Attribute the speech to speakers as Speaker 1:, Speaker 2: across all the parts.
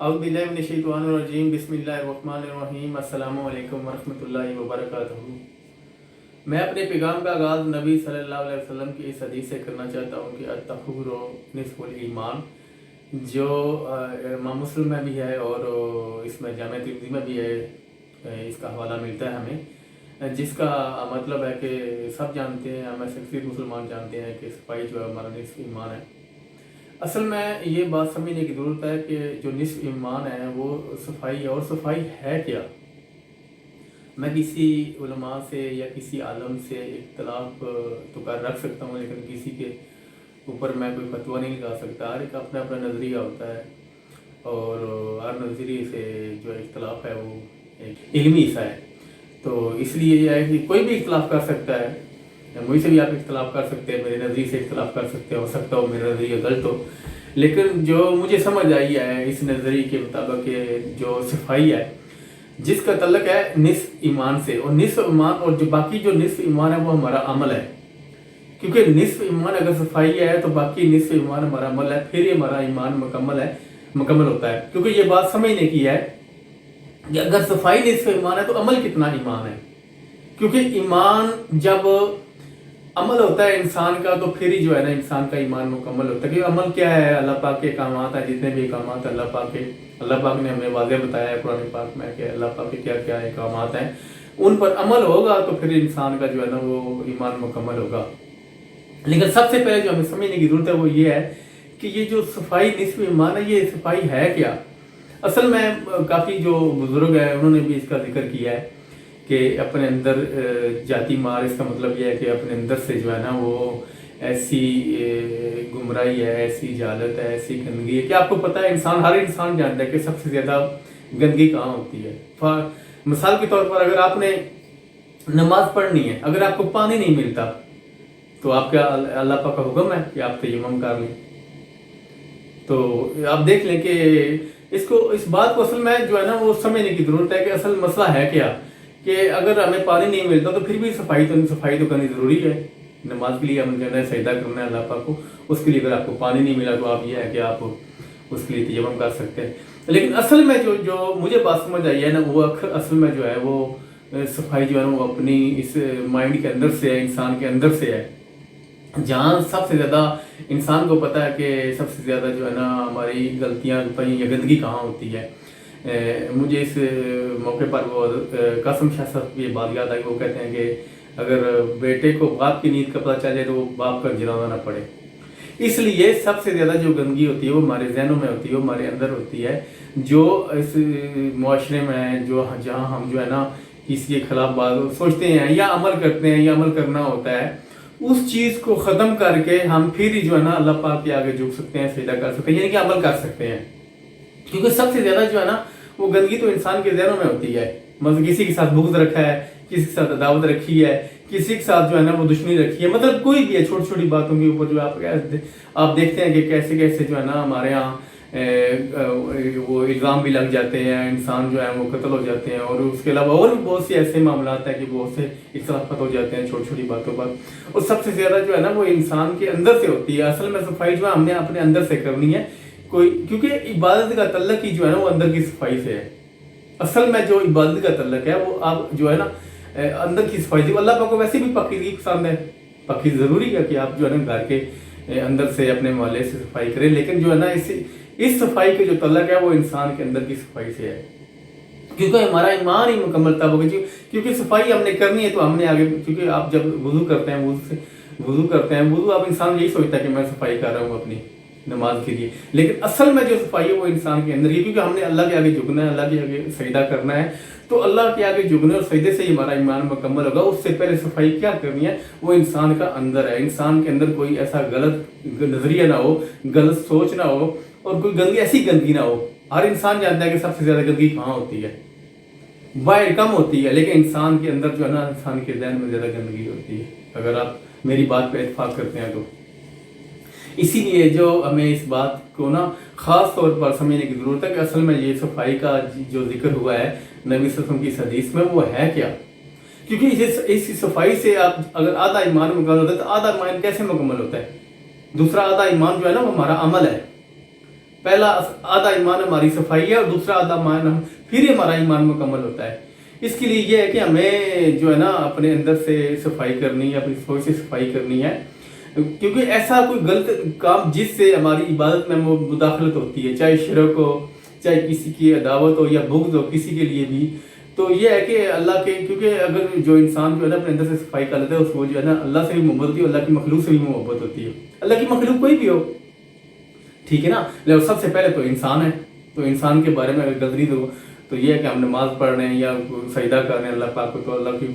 Speaker 1: औज़ुबिल्लाहिमिनश्शैतानिर्रजीम बिस्मिल्लाहिर्रहमानिर्रहीम अस्सलामु अलैकुम वरहमतुल्लाहि वबरकातुहू। मैं अपने पैगाम का आगाज़ नबी सल्लल्लाहु अलैहि वसल्लम की इस हदीस से करना चाहता हूँ कि अत्तहूरु निस्फुल ईमान, जो इमाम मुस्लिम में भी है और इसमें जामे तिर्मिज़ी में भी है। इसका हवाला मिलता है हमें, जिसका मतलब है कि सब जानते हैं, हमें अक्सर मुसलमान जानते हैं कि सफाई जो है हमारा निस्फ ईमान है। असल में ये बात समझने की ज़रूरत है कि जो निस्फ ईमान है वो सफाई है, और सफाई है क्या। मैं किसी उलमा से या किसी आलम से इख्तलाफ तो कर रख सकता हूँ, लेकिन किसी के ऊपर मैं कोई फतवा नहीं लगा सकता। हर एक अपना अपना नज़रिया होता है और हर नज़रिए से जो इख्तलाफ है वो एक इल्मी हिस्सा है। तो इसलिए यह है कि कोई भी इख्तलाफ कर सकता है, मुझसे भी आप इख्तलाफ कर सकते हैं, मेरे नज़रिए से इख्तलाफ कर सकते हैं, हो सकता हो मेरा नज़रिया गलत हो, लेकिन जो मुझे समझ आई है इस नज़रिए के मुताबिक जो सफाई है जिसका तल्लक है निस्फ ईमान से, और निस्फ ईमान और जो बाकी जो निस्फ ईमान है वो हमारा अमल है। क्योंकि निस्फ ईमान अगर सफाई है तो बाकी निस्फ ईमान हमारा अमल है, फिर ये हमारा ईमान मुकम्मल होता है। क्योंकि ये बात समझने की है कि अगर सफाई निस्फ ईमान है तो अमल कितना ईमान है। क्योंकि ईमान जब अमल होता है इंसान का तो फिर ही जो है ना इंसान का ईमान मुकम्मल होता है। क्योंकि अमल क्या है, अल्लाह पाक के अहकामात हैं, जितने भी अहकामात अल्लाह पाक ने हमें वाज़ेह बताया है कुरान पाक में कि अल्लाह पाक के क्या क्या अहकामात हैं, उन पर अमल होगा तो फिर इंसान का जो है ना वो ईमान मुकम्मल होगा। लेकिन सबसे पहले जो हमें समझने की जरूरत है वो ये है कि ये जो सफाई निस्फ ईमान है, ये सफाई है क्या। असल में काफ़ी जो बुजुर्ग हैं उन्होंने भी इसका जिक्र किया है कि अपने अंदर जाती मार, इसका मतलब यह है कि अपने अंदर से जो है ना वो ऐसी गुमराही है, ऐसी जालत है, ऐसी गंदगी है कि आपको पता है हर इंसान जानता है कि सबसे ज़्यादा गंदगी कहाँ होती है। मिसाल के तौर पर अगर आपने नमाज पढ़नी है, अगर आपको पानी नहीं मिलता तो आप क्या, अल्लाह पाक का हुक्म है कि आप तयम्मुम कर लें। तो आप देख लें कि इस बात को असल में जो है ना वो समझने की ज़रूरत है कि असल मसला है क्या, कि अगर हमें पानी नहीं मिलता तो फिर भी सफाई तो करनी ज़रूरी है। नमाज के लिए हम जो है सजदा करना है अल्लाह पाक को, उसके लिए अगर आपको पानी नहीं मिला तो आप ये है कि आप उसके लिए तयम्मुम कर सकते हैं। लेकिन असल में जो मुझे बात समझ आई है ना वो असल में जो है वो सफाई जो है ना वो अपनी इस माइंड के अंदर से है, इंसान के अंदर से है, जहाँ सबसे ज़्यादा इंसान को पता है कि सबसे ज़्यादा जो है ना हमारी गलतियाँ या गंदगी कहाँ होती है। मुझे इस मौके पर वो कासिम शाह साहब की बात याद आई। वो कहते हैं कि अगर बेटे को बाप की नींद का पता चल जाए तो वो बाप का जनाजा ना पड़े। इसलिए सबसे ज़्यादा जो गंदगी होती है वो हमारे जहनों में होती है, वो हमारे अंदर होती है। जो इस मुआशरे में जहाँ हम जो है ना किसी के खिलाफ बात सोचते हैं या अमल करते हैं या अमल करना होता है, उस चीज़ को ख़त्म करके हम फिर ही जो है ना अल्लाह पाक के आगे झुक सकते हैं, सजदा कर सकते हैं, यानी कि अमल कर सकते हैं। क्योंकि सबसे ज़्यादा जो है ना वो गंदगी तो इंसान के जहनों में होती है। मतलब किसी के साथ बुग़्ज़ रखा है, किसी के साथ अदावत रखी है, किसी के साथ जो है ना वो दुश्मनी रखी है, मतलब कोई भी है, छोटी छोटी बातों के ऊपर जो आप देखते हैं कि कैसे कैसे जो है ना हमारे यहाँ वो इल्ज़ाम भी लग जाते हैं, इंसान जो है वो कत्ल हो जाते हैं, और उसके अलावा और भी बहुत से ऐसे मामला हैं कि बहुत से इख्तिलाफ़ात हो जाते हैं छोटी छोटी बातों पर। और सबसे ज़्यादा जो है ना वो इंसान के अंदर से होती है। असल में सफाई जो है हमने अपने अंदर से करनी है, क्योंकि इबादत का तल्लक ही जो है ना वो अंदर की सफाई से है। असल में जो इबादत का तल्लक है वो आप जो है ना अंदर की सफाई से, अल्लाह पाक को वैसे भी पाकीज़गी पसंद है। पाकीज़ ज़रूरी है कि आप जो है ना घर के अंदर से अपने मोहल्ले से सफाई करें, लेकिन जो है ना इस सफाई के जो तल्लक है वो इंसान के अंदर की सफाई से है। क्योंकि हमारा ईमान ही मुकम्मल तब होगा, क्योंकि सफाई हमने करनी है तो हमने आगे, क्योंकि आप जब वुज़ू करते हैं वुज़ू आप इंसान यही सोचता है कि मैं सफाई कर रहा हूँ अपनी नमाज के लिए, लेकिन असल में जो सफाई है वो इंसान के अंदर ही, क्योंकि हमने अल्लाह के आगे झुकना है, अल्लाह के आगे सजदा करना है। तो अल्लाह के आगे झुकने और सजदे से ही हमारा ईमान मुकम्मल होगा। उससे पहले सफाई क्या करनी है, वो इंसान का अंदर है। इंसान के अंदर कोई ऐसा गलत नजरिया ना हो, गलत सोच ना हो, और कोई ऐसी गंदगी ना हो। हर इंसान जानता है कि सबसे ज़्यादा गंदगी कहाँ होती है, बाहर कम होती है, लेकिन इंसान के अंदर जो है ना इंसान के ज़हन में ज़्यादा गंदगी होती है। अगर आप मेरी बात पर इत्फाक करते हैं तो इसीलिए जो हमें इस बात को ना ख़ास तौर पर समझने की ज़रूरत है कि असल में ये सफाई का जो जिक्र हुआ है नबी सल्लल्लाहु अलैहि वसल्लम की इस हदीस में वो है क्या। क्योंकि इस सफाई से आप अगर आधा ईमान मुकम्मल होता है तो आधा ईमान कैसे मुकम्मल होता है, दूसरा आधा ईमान जो है ना वो हमारा अमल है। पहला आधा ईमान हमारी सफाई है और दूसरा आधा ईमान हम फिर हमारा ईमान मुकम्मल होता है। इसके लिए ये है कि हमें जो है ना अपने अंदर से सफाई करनी है, अपनी सोच से सफाई करनी है, क्योंकि ऐसा कोई गलत काम जिससे हमारी इबादत में मुदाखलत होती है, चाहे शिरक हो, चाहे किसी की अदावत हो या बुग़्ज़ हो किसी के लिए भी, तो ये है कि अल्लाह के, क्योंकि अगर जो इंसान जो है ना अपने अंदर से सफाई कर लेता है उसको जो है ना अल्लाह से भी मोहब्बत होती है, अल्लाह की मखलूक से भी मोहब्बत होती है। अल्लाह की मखलूक कोई भी हो, ठीक है ना, लेकिन सबसे पहले तो इंसान है। तो इंसान के बारे में अगर गलती तो ये है कि हम नमाज पढ़ रहे हैं या सजदा कर रहे हैं अल्लाह पाक को, तो अल्लाह की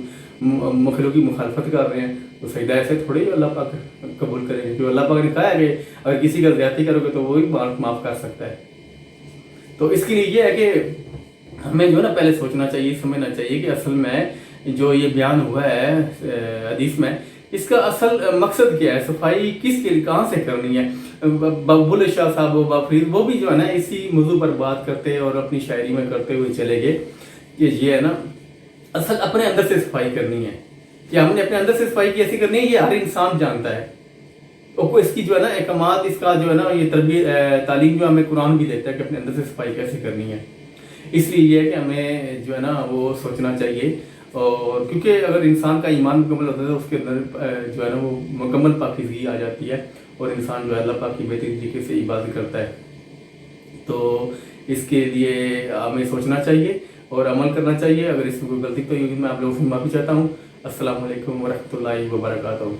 Speaker 1: मखलूक की मुखालफत कर रहे हैं, तो सजदा ऐसे थोड़ी अल्लाह पाक कबूल करेंगे। क्योंकि अल्लाह पाक ने कहा है कि अगर किसी का ज़्यादती करोगे तो वो भी माफ़ कर सकता है। तो इसके लिए ये है कि हमें जो है ना पहले सोचना चाहिए, समझना चाहिए कि असल में जो ये बयान हुआ है हदीस में, इसका असल मकसद क्या है, सफाई किसके लिए कहाँ से करनी है। बुल्ले शाह साहब बाफरीद वो भी जो है ना इसी मौजू पर बात करते और अपनी शायरी में करते हुए चले गए कि ये है ना असल अपने अंदर से सफाई करनी है। कि हमने अपने अंदर से सफाई कैसे करनी है ये हर इंसान जानता है, और इसकी जो है ना अहकामात, इसका जो है ना ये तरबियत तालीम जो हमें कुरान भी देता है कि अपने अंदर से सफाई कैसे करनी है। इसलिए ये है कि हमें जो है ना वो सोचना चाहिए, और क्योंकि अगर इंसान का ईमान मुकम्मल होता है तो उसके अंदर जो है ना वो मुकम्मल पाकीज़गी आ जाती है और इंसान जो है अल्लाह पाक की बेहतरीन तरीके से इबादत करता है। तो इसके लिए हमें सोचना चाहिए और अमल करना चाहिए। अगर इसमें कोई गलती तो मैं आप लोगों से माफ़ी चाहता हूँ। अस्सलामु अलैकुम वरहमतुल्लाहि वबरकातुहू।